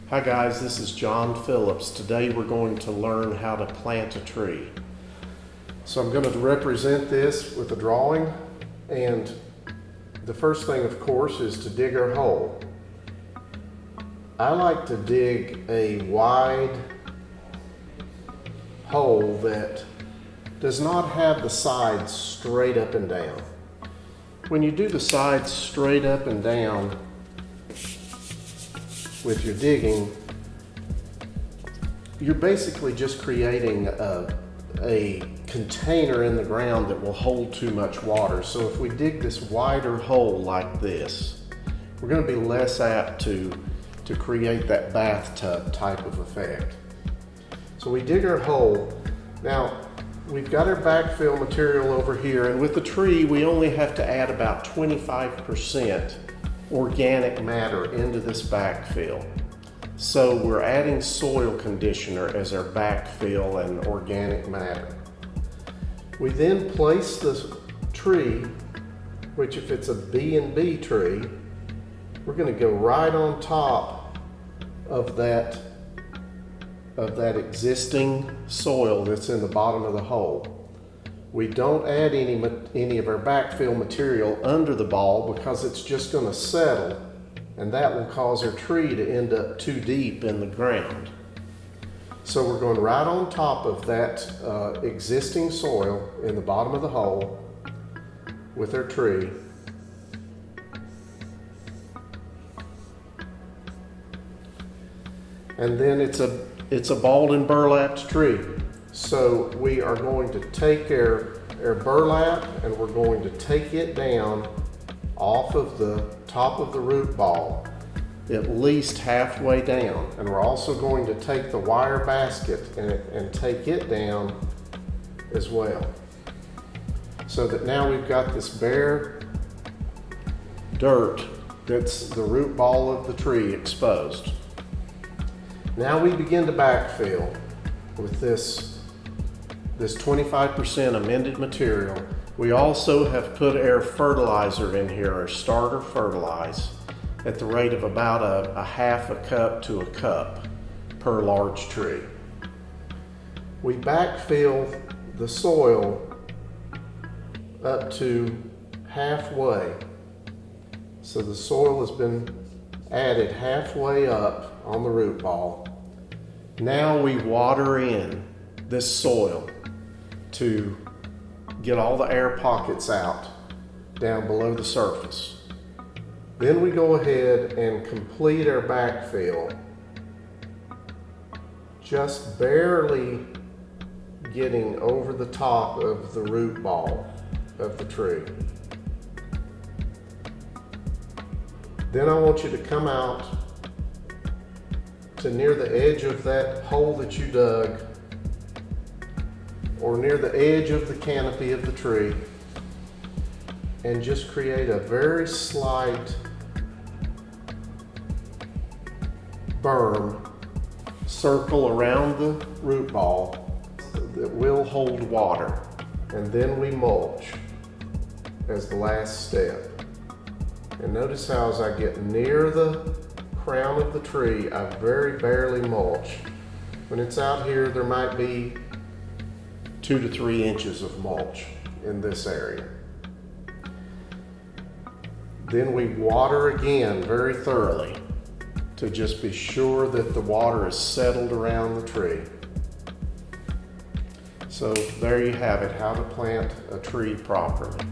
Hi guys, this is John Phillips. Today we're going to learn how to plant a tree. So I'm going to represent this with a drawing, and the first thing of course is to dig our hole. I like to dig a wide hole that does not have the sides straight up and down. When you do the sides straight up and down with your digging, you're basically just creating a container in the ground that will hold too much water. So if we dig this wider hole like this, we're going to be less apt to create that bathtub type of effect. So we dig our hole. Now we've got our backfill material over here, and with the tree we only have to add about 25% organic matter into this backfill. So we're adding soil conditioner as our backfill and organic matter. We then place the tree, which if it's a B&B tree, we're going to go right on top of that existing soil that's in the bottom of the hole. We don't add any of our backfill material under the ball because it's just going to settle, and that will cause our tree to end up too deep in the ground. So we're going right on top of that existing soil in the bottom of the hole with our tree. And then it's a balled and burlapped tree. So we are going to take our burlap and we're going to take it down off of the top of the root ball, at least halfway down. And we're also going to take the wire basket and take it down as well. So that now we've got this bare dirt that's the root ball of the tree exposed. Now we begin to backfill with this 25% amended material. We also have put our fertilizer in here, our starter fertilize, at the rate of about a half a cup to a cup per large tree. We backfill the soil up to halfway. So the soil has been added halfway up on the root ball. Now we water in this soil to get all the air pockets out down below the surface. Then we go ahead and complete our backfill, just barely getting over the top of the root ball of the tree. Then I want you to come out to near the edge of that hole that you dug, or near the edge of the canopy of the tree, and just create a very slight berm circle around the root ball that will hold water. And then we mulch as the last step. And notice how as I get near the crown of the tree, I very barely mulch. When it's out here, there might be 2 to 3 inches of mulch in this area. Then we water again very thoroughly to just be sure that the water is settled around the tree. So there you have it, how to plant a tree properly.